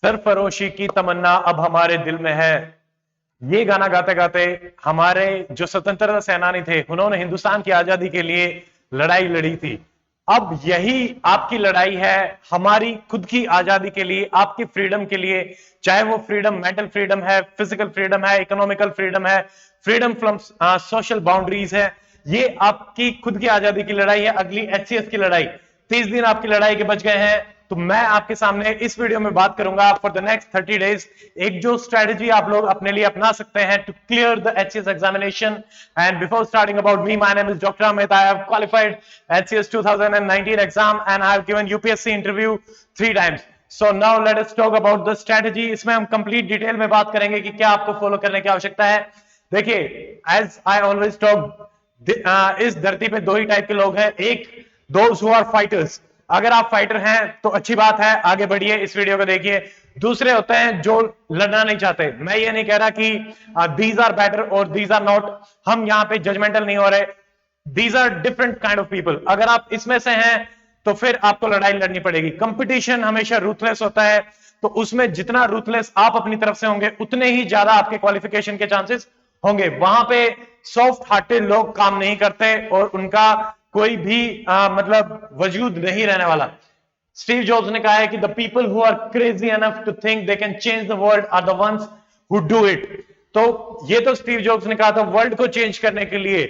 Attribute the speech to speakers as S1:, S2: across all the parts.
S1: सरफरोशी की तमन्ना अब हमारे दिल में है। ये गाना गाते गाते हमारे जो स्वतंत्रता सेनानी थे, उन्होंने हिंदुस्तान की आजादी के लिए लड़ाई लड़ी थी। अब यही आपकी लड़ाई है हमारी खुद की आजादी के लिए, आपकी फ्रीडम के लिए। चाहे वो फ्रीडम मेंटल फ्रीडम है, फिजिकल फ्रीडम है, इकोनॉमिकल फ्रीडम है, फ्रीडम फ्रॉम सोशल बाउंड्रीज है। ये आपकी खुद की आजादी की लड़ाई है। अगली एचसीएस की लड़ाई, 30 दिन आपकी लड़ाई के बच गए हैं। तो मैं आपके सामने इस वीडियो में बात करूंगा फॉर द नेक्स्ट 30 डेज एक जो स्ट्रेटजी आप लोग अपने लिए अपना सकते हैं to clear the HCS examination. And before starting about me, my name is doctor Amit. I have qualified HCS 2019 exam and I have given UPSC interview 3 times. So now let us talk about the strategy. इसमें हम complete detail में बात करेंगे कि क्या आपको follow करने की आवश्यकता है। देखिए, एज आई ऑलवेज टॉक, इस धरती पे दो ही टाइप के लोग हैं। एक, दोज हु आर फाइटर्स। अगर आप फाइटर हैं तो अच्छी बात है, आगे बढ़िए, इस वीडियो को देखिए। दूसरे होते हैं जो लड़ना नहीं चाहते। मैं ये नहीं कह रहा कि दीज आर बेटर और दीज आर नॉट। हम यहां पे जजमेंटल नहीं हो रहे। These are different kind of people. अगर आप इसमें से हैं तो फिर आपको लड़ाई लड़नी पड़ेगी। कंपटीशन हमेशा रूथलेस होता है, तो उसमें जितना रूथलेस आप अपनी तरफ से होंगे उतने ही ज्यादा आपके क्वालिफिकेशन के चांसेस होंगे। वहां पे सॉफ्ट हार्टेड लोग काम नहीं करते और उनका कोई भी मतलब वजूद नहीं रहने वाला। स्टीव जॉब्स ने कहा है कि the people who are crazy enough to think they can change the world are the ones who do it. तो ये तो स्टीव जॉब्स ने कहा था वर्ल्ड को चेंज करने के लिए।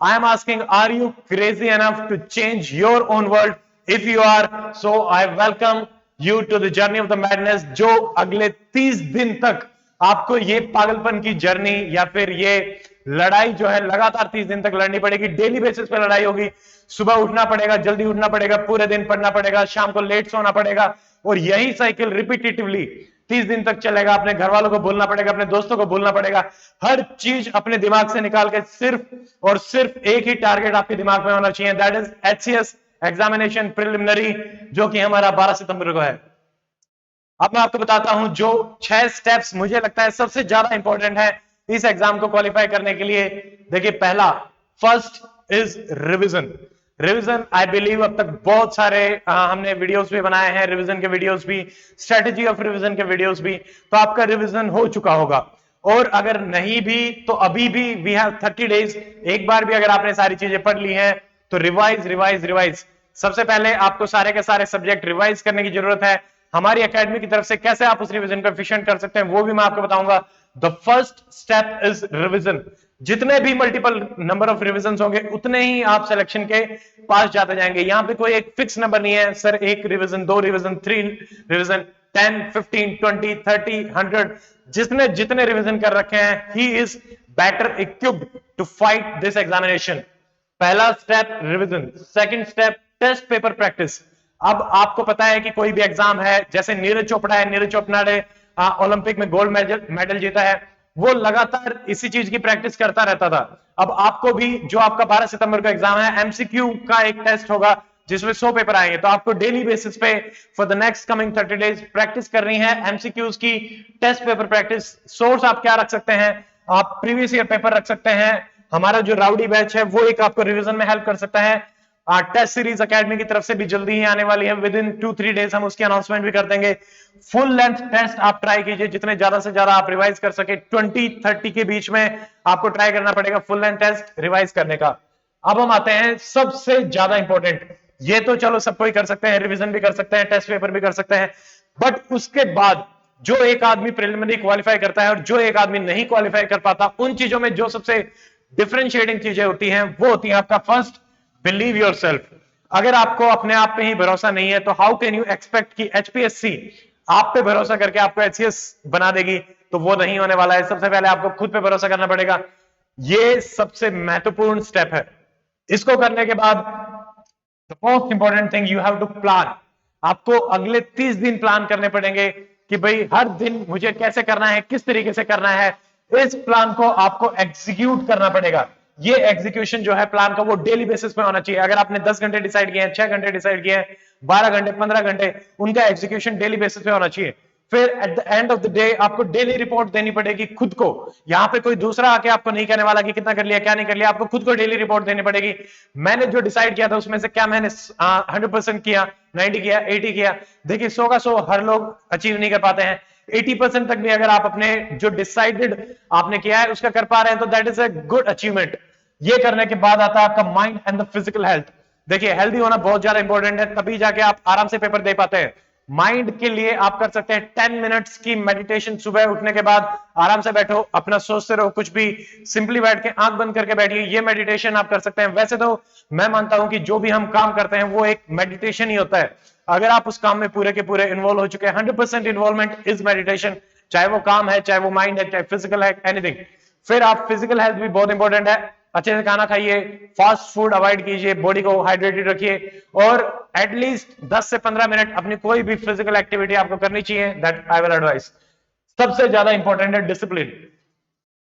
S1: I am asking, are you crazy enough to change your own world? If you are, so I welcome you to the journey of the madness, जो अगले 30 दिन तक आपको ये पागलपन की जर्नी या फिर ये लड़ाई जो है लगातार 30 दिन तक लड़नी पड़ेगी। डेली बेसिस पे लड़ाई होगी। सुबह उठना पड़ेगा, जल्दी उठना पड़ेगा, पूरे दिन पढ़ना पड़ेगा, शाम को लेट सोना पड़ेगा, और यही साइकिल रिपीटेटिवली 30 दिन तक चलेगा। अपने घर वालों को बोलना पड़ेगा, अपने दोस्तों को बोलना पड़ेगा। हर चीज अपने दिमाग से निकाल के सिर्फ और सिर्फ एक ही टारगेट आपके दिमाग में होना चाहिए, that is HCS examination preliminary, जो कि हमारा 12 सितंबर को है। अब मैं आपको बताता हूं जो 6 स्टेप्स मुझे लगता है सबसे ज्यादा इंपॉर्टेंट है इस एग्जाम को क्वालिफाई करने के लिए। देखिए, पहला, first is revision. Revision, I believe अब तक बहुत सारे हमने वीडियोस भी बनाए हैं, रिवीजन के वीडियोस भी, स्ट्रेटेजी ऑफ रिवीजन के वीडियोस भी। तो आपका रिवीजन हो चुका होगा, और अगर नहीं भी तो अभी भी वी हैव 30 डेज। एक बार भी अगर आपने सारी चीजें पढ़ ली हैं तो रिवाइज रिवाइज रिवाइज। सबसे पहले आपको सारे के सारे सब्जेक्ट रिवाइज करने की जरूरत है। हमारी एकेडमी की तरफ से कैसे आप उस रिवीजन को एफिशिएंट कर सकते हैं वो भी मैं आपको बताऊंगा। The first step is revision. जितने भी मल्टीपल नंबर ऑफ रिवीजन होंगे उतने ही आप सिलेक्शन के पास जाते जाएंगे। यहां पे कोई एक फिक्स नंबर नहीं है, सर 1 रिवीजन, 2 रिवीजन, 3 रिवीजन, 10, 15, 20, 30, 100। जिसने जितने रिवीजन कर रखे हैं, he is better equipped to fight this examination. पहला step revision. Second step, test paper practice. अब आपको पता है कि कोई भी एग्जाम है, जैसे नीरज चोपड़ा है, नीरज चोपड़ा ने ओलंपिक में गोल्ड मेडल जीता है, वो लगातार इसी चीज की प्रैक्टिस करता रहता था। अब आपको भी, जो आपका 12 सितंबर का एग्जाम है, एमसीक्यू का एक टेस्ट होगा जिसमें 100 पेपर आएंगे, तो आपको डेली बेसिस पे for the next coming 30 days practice करनी है एमसीक्यूज की, टेस्ट पेपर प्रैक्टिस। सोर्स आप क्या रख सकते हैं? आप प्रीवियस ईयर पेपर रख सकते हैं। हमारा जो राउडी बैच है वो एक आपको रिवीजन में हेल्प कर सकता है। टेस्ट सीरीज एकेडमी की तरफ से भी जल्दी ही आने वाली है, विद इन 2-3 डेज हम उसकी अनाउंसमेंट भी कर देंगे। फुल लेंथ टेस्ट आप ट्राई कीजिए, जितने ज्यादा से ज्यादा आप रिवाइज कर सके। 20-30 के बीच में आपको ट्राई करना पड़ेगा फुल लेंथ टेस्ट रिवाइज करने का। अब हम आते हैं सबसे ज्यादा इंपॉर्टेंट। ये तो चलो सब कोई कर सकते हैं, रिवीजन भी कर सकते हैं, टेस्ट पेपर भी कर सकते हैं, बट उसके बाद जो एक आदमी प्रिलिमिनरी क्वालिफाई करता है और जो एक आदमी नहीं क्वालिफाई कर पाता, उन चीजों में जो सबसे डिफरेंशिएटिंग चीजें होती हैं वो होती है आपका फर्स्ट, बिलीव योरसेल्फ। अगर आपको अपने आप पे ही भरोसा नहीं है तो हाउ कैन यू एक्सपेक्ट कि एचपीएससी आप पे भरोसा करके आपको एचसीएस बना देगी? तो वो नहीं होने वाला है। सबसे पहले आपको खुद पे भरोसा करना पड़ेगा। ये सबसे महत्वपूर्ण स्टेप है। इसको करने के बाद the most important thing, you have to plan. आपको अगले 30 दिन प्लान करने पड़ेंगे कि भाई हर दिन मुझे कैसे करना है, किस तरीके से करना है। इस प्लान को आपको एग्जीक्यूट करना पड़ेगा। ये एग्जीक्यूशन जो है प्लान का, वो डेली बेसिस पे होना चाहिए। अगर आपने 10 घंटे डिसाइड किए हैं, 6 घंटे डिसाइड किए हैं, 12 घंटे, 15 घंटे, उनका एग्जीक्यूशन डेली बेसिस पे होना चाहिए। फिर at the end of the day आपको डेली रिपोर्ट देनी पड़ेगी खुद को। यहां पे कोई दूसरा आके आपको नहीं कहने वाला कि कितना कर लिया क्या नहीं कर लिया, आपको खुद को डेली रिपोर्ट देनी पड़ेगी। मैंने जो डिसाइड किया था उसमें से क्या मैंने 100% किया, 90 किया, 80 किया। देखिए 100 का 100 हर लोग अचीव नहीं कर पाते हैं। 80% तक भी अगर आप अपने जो डिसाइडेड आपने किया है उसका कर पा रहे हैं तो that is a good achievement. ये करने के बाद आता है आपका mind and the physical health. देखिए हेल्दी होना बहुत ज्यादा इंपॉर्टेंट है, तभी जाके आप आराम से पेपर दे पाते हैं। माइंड के लिए आप कर सकते हैं 10 मिनट्स की मेडिटेशन। सुबह उठने के बाद आराम से बैठो, अपना सोचते रहो कुछ भी, सिंपली बैठ के आंख बंद करके बैठिए, ये मेडिटेशन आप कर सकते हैं। वैसे तो मैं मानता हूं कि जो भी हम काम करते हैं वो एक मेडिटेशन ही होता है। अगर आप उस काम में पूरे के पूरे इन्वॉल्व हो चुके हैं, 100% इन्वॉल्वमेंट इज मेडिटेशन, चाहे वो काम है, चाहे वो माइंड है, चाहे फिजिकल है, एनीथिंग। फिर आप फिजिकल हेल्थ भी बहुत इंपॉर्टेंट है, अच्छे से खाना खाइए, फास्ट फूड अवॉइड कीजिए, बॉडी को हाइड्रेटेड रखिए, और एटलीस्ट 10 से 15 मिनट अपनी कोई भी फिजिकल एक्टिविटी आपको करनी चाहिए। That I will advice. सबसे ज्यादा इंपॉर्टेंट है डिसिप्लिन।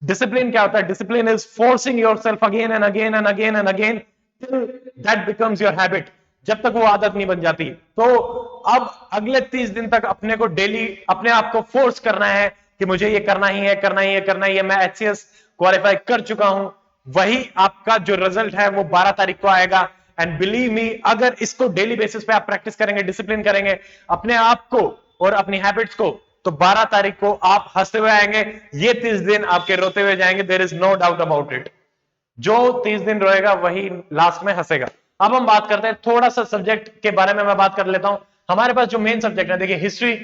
S1: डिसिप्लिन क्या होता है? Discipline is forcing yourself again and again and again and again till that becomes your habit, जब तक वो आदत नहीं बन जाती। तो अब अगले 30 दिन तक अपने को डेली अपने आप को फोर्स करना है कि मुझे ये करना ही है, करना ही है, करना ही है। मैं एचसीएस क्वालिफाई कर चुका हूं, वही आपका जो रिजल्ट है वो 12 तारीख को आएगा। एंड बिलीव मी, अगर इसको डेली बेसिस पे आप प्रैक्टिस करेंगे, डिसिप्लिन करेंगे अपने आप को और अपनी हैबिट्स को, तो 12 तारीख को आप हंसते हुए आएंगे, ये 30 दिन आपके रोते हुए जाएंगे। There is no doubt about it. जो 30 दिन रोएगा वही लास्ट में हंसेगा। अब हम बात करते हैं थोड़ा सा सब्जेक्ट के बारे में, मैं बात कर लेता हूं। हमारे पास जो मेन सब्जेक्ट है, देखिए हिस्ट्री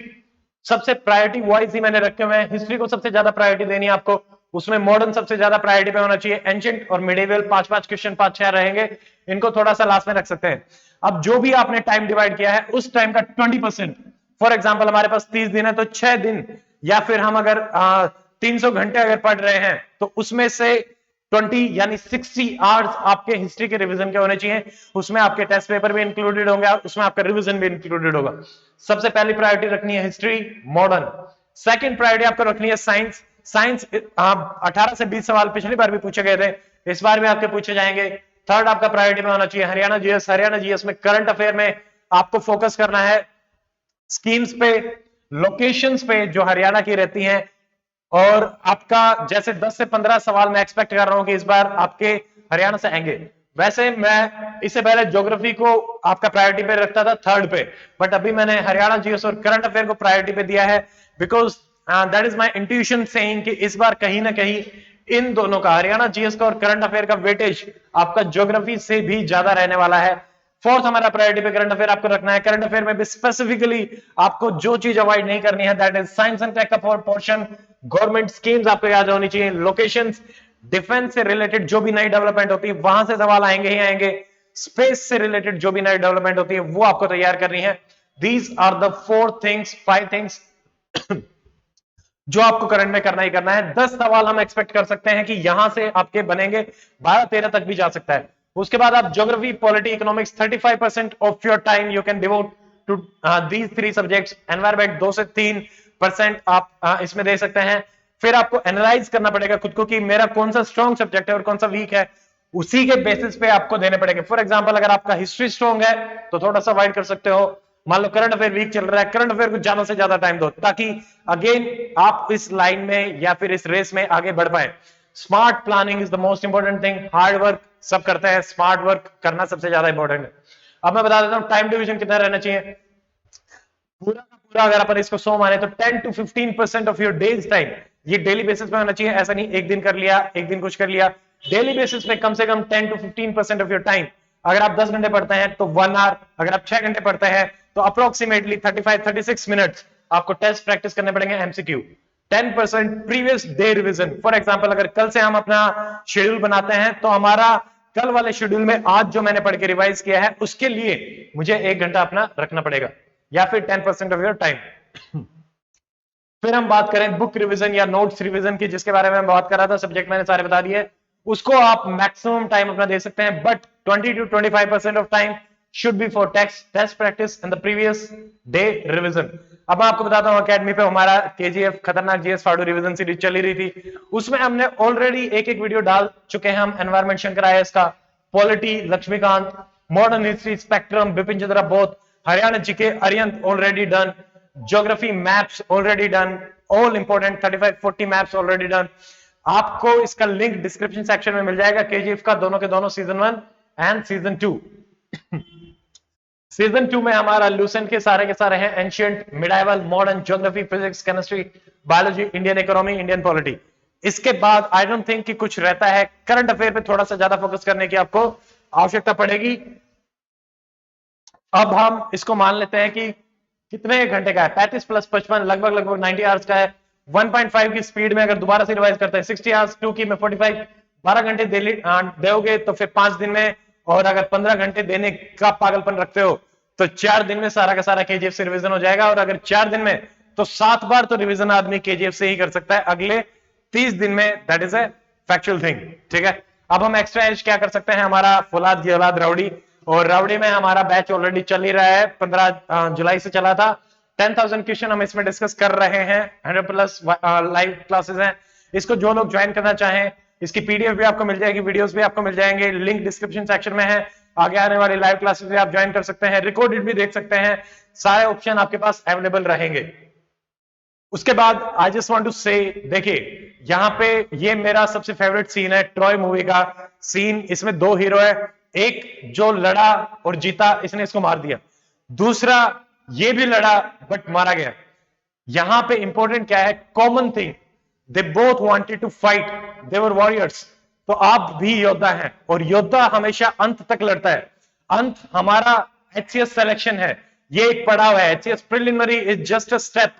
S1: सबसे प्रायोरिटी वाइज ही मैंने रखे हुए हैं। हिस्ट्री को सबसे ज्यादा प्रायोरिटी देनी है आपको, उसमें मॉडर्न सबसे ज्यादा प्रायोरिटी पे होना चाहिए, एंशिएंट और मिडिवल 5-5 क्वेश्चन 5-6 रहेंगे, इनको थोड़ा सा लास्ट में रख सकते हैं। अब जो भी आपने टाइम डिवाइड किया है उस टाइम का 20%, फॉर एग्जाम्पल हमारे पास 30 दिन है तो 6 दिन, या फिर हम अगर 300 घंटे अगर पढ़ रहे हैं तो उसमें से 20 यानी 60 आवर्स आपके हिस्ट्री के रिवीजन के होने चाहिए। उसमें आपके टेस्ट पेपर भी इंक्लूडेड होंगे, उसमें आपका रिवीजन भी इंक्लूडेड होगा। सबसे पहली प्रायोरिटी रखनी है हिस्ट्री मॉडर्न। सेकंड प्रायोरिटी आपको रखनी है साइंस। साइंस 18 से 20 सवाल पिछली बार भी पूछे गए थे, इस बार भी आपके पूछे जाएंगे। थर्ड आपका प्रायोरिटी में होना चाहिए हरियाणा जीएस। हरियाणा जीएस में करंट अफेयर में आपको फोकस करना है स्कीम्स पे, लोकेशंस पे जो हरियाणा की रहती हैं, और आपका जैसे 10 से 15 सवाल मैं एक्सपेक्ट कर रहा हूं कि इस बार आपके हरियाणा से आएंगे। वैसे मैं इससे पहले ज्योग्राफी को आपका प्रायोरिटी पे रखता था, थर्ड पे, बट अभी मैंने हरियाणा जीएस और करंट अफेयर को प्रायोरिटी पे दिया है, because that is my intuition saying कि इस बार कहीं ना कहीं इन दोनों का, हरियाणा जीएस का और करंट अफेयर का वेटेज आपका ज्योग्राफी से भी ज्यादा रहने वाला है। फोर्थ हमारा प्रायोरिटी पे करंट अफेयर आपको रखना है। करंट अफेयर में भी स्पेसिफिकली आपको जो चीज अवॉइड नहीं करनी है, that is science and tech का पोर्शन, गवर्नमेंट स्कीम्स आपको याद होनी चाहिए, लोकेशंस, डिफेंस से रिलेटेड जो भी नई डेवलपमेंट होती है वहां से सवाल आएंगे ही आएंगे, स्पेस से रिलेटेड जो भी नई डेवलपमेंट होती है वो आपको तैयार करनी है। दीज आर द 5 थिंग्स जो आपको करंट में करना ही करना है। 10 सवाल हम एक्सपेक्ट कर सकते हैं कि यहां से आपके बनेंगे, 12-13 तक भी जा सकता है। उसके बाद आप geography, polity, economics 35% of your time you can devote to these 3 subjects. Environment 2 से 3% आप इसमें दे सकते हैं। फिर आपको एनालाइज करना पड़ेगा खुद को कि मेरा कौन सा स्ट्रॉन्ग सब्जेक्ट है और कौन सा वीक है, उसी के बेसिस पे आपको देने पड़ेंगे। फॉर एग्जांपल अगर आपका हिस्ट्री स्ट्रॉन्ग है तो थोड़ा सा अवॉइड कर सकते हो। मान लो करंट अफेयर वीक चल रहा है, करंट अफेयर को ज्यादा से ज्यादा टाइम दो, ताकि अगेन आप इस लाइन में या फिर इस रेस में आगे बढ़ पाए। Smart planning is the most important thing. Hard work सब करते हैं, स्मार्ट वर्क करना सबसे ज्यादा इंपॉर्टेंट है। अब मैं बता देता हूं टाइम डिवीजन कितना रहना चाहिए। पूरा का पूरा अगर अपन इसको 100 माने तो 10 to 15% of your days time ये डेली बेसिस पे होना चाहिए। ऐसा नहीं एक दिन कर लिया, एक दिन कुछ कर लिया, डेली बेसिस पे कम से कम 10 to 15% ऑफ योर टाइम। अगर आप 10 घंटे पढ़ते हैं तो 1 आवर, अगर आप 6 घंटे पढ़ते हैं तो अप्रोक्सीमेटली 35-36 मिनट्स आपको टेस्ट प्रैक्टिस करने पड़ेंगे, MCQ. 10% previous day revision. For example अगर कल से हम अपना शेड्यूल बनाते हैं तो हमारा कल वाले शेड्यूल में आज जो मैंने पढ़ के रिवाइज किया है उसके लिए मुझे 1 घंटा अपना रखना पड़ेगा, या फिर 10% ऑफ योर टाइम। फिर हम बात करें बुक रिवीजन या नोट्स रिवीजन की, जिसके बारे में मैं बात कर रहा था, सब्जेक्ट मैंने सारे बता दिए। उसको आप मैक्सिमम टाइम अपना दे सकते हैं, but 20 to 25% of time should be for test practice and the previous day revision. अब मैं आपको बताता हूं अकेडमी पे हमारा केजीएफ खतरनाक जीएस फाड़ू रिवीजन सीरीज चली रही थी, उसमें हमने ऑलरेडी एक वीडियो डाल चुके हैं हम। एनवायरमेंट शंकर आईएएस का, polity Laxmikanth, modern history spectrum Bipin Chandra both, Haryana GK Arihant already done, geography maps already done, all important 35-40 maps already done. आपको इसका लिंक डिस्क्रिप्शन सेक्शन में मिल जाएगा, केजीएफ का, दोनों के दोनों सीजन 1 एंड सीजन 2। सीजन 2 में हमारा लूसेंट के सारे हैं, ancient, medieval, modern, geography, physics, chemistry, biology, Indian economy, Indian polity. इसके बाद आई डोंट थिंक कि कुछ रहता है, करंट अफेयर पे थोड़ा सा ज्यादा फोकस करने की आपको आवश्यकता पड़ेगी। अब हम इसको मान लेते हैं कि कितने घंटे का है, 35 + 55 लगभग 90 आवर्स का है। 1.5 की स्पीड में अगर दोबारा से रिवाइज करते हैं 60 आवर्स, 2 की में 45, 12 घंटे दोगे तो फिर 5 दिन में, और अगर 15 घंटे देने का पागलपन रखते हो तो 4 दिन में सारा का सारा केजीएफ से रिवीजन हो जाएगा। और अगर 4 दिन में तो 7 बार तो रिवीजन आदमी केजीएफ से ही कर सकता है अगले 30 दिन में। That is a factual thing, ठीक है। अब हम एक्स्ट्रा एज क्या कर सकते हैं, हमारा फौलाद की औलाद राउडी, और राउडी में हमारा बैच ऑलरेडी चल ही रहा है, 15 जुलाई से चला था। 10,000 क्वेश्चन हम इसमें डिस्कस कर रहे हैं, 100+ लाइव क्लासेस हैं। इसको जो लोग ज्वाइन करना चाहें, इसकी पीडीएफ भी आपको मिल जाएगी, वीडियोस भी आपको मिल जाएंगे, लिंक डिस्क्रिप्शन सेक्शन में है। आगे आने वाली लाइव क्लासेस भी आप ज्वाइन कर सकते हैं, रिकॉर्डेड भी देख सकते हैं, सारे ऑप्शन आपके पास अवेलेबल रहेंगे। उसके बाद आई जस्ट वांट टू से, देखिए यहां पे ये मेरा सबसे फेवरेट सीन है ट्रॉय मूवी का सीन। इसमें 2 हीरो है, एक जो लड़ा और जीता, इसने इसको मार दिया, दूसरा ये भी लड़ा बट मारा गया। यहां पे इंपॉर्टेंट क्या है, common thing, they both wanted to fight, they were warriors. तो आप भी योद्धा हैं, और योद्धा हमेशा अंत तक लड़ता है। अंत हमारा एचसीएस सिलेक्शन है, ये एक पड़ाव है। HCS preliminary is just a step,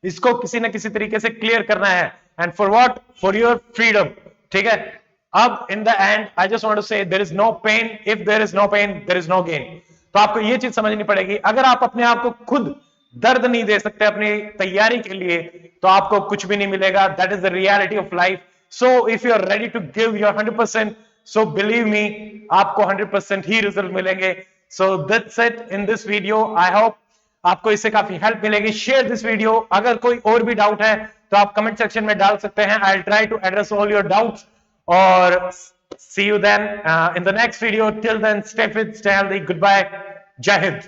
S1: इसको किसी ना किसी तरीके से क्लियर करना है, and for what, for your freedom, ठीक है। अब in the end I just want to say, there is no pain, if there is no pain there is no gain. तो आपको ये चीज समझनी पड़ेगी, अगर आप अपने आप को खुद दर्द नहीं दे सकते अपनी तैयारी के लिए, तो आपको कुछ भी नहीं मिलेगा। That is the reality of life. So if you are ready to give your 100%, so believe me, आपको 100% ही रिजल्ट मिलेंगे। So that's it in this video. I hope आपको इससे काफी हेल्प मिलेगी। Share this video. अगर कोई और भी डाउट है तो आप कमेंट सेक्शन में डाल सकते हैं, I will try to address all your doubts, और see you then in the next video. Till then, stay fit, stay healthy, good bye, जय हिंद।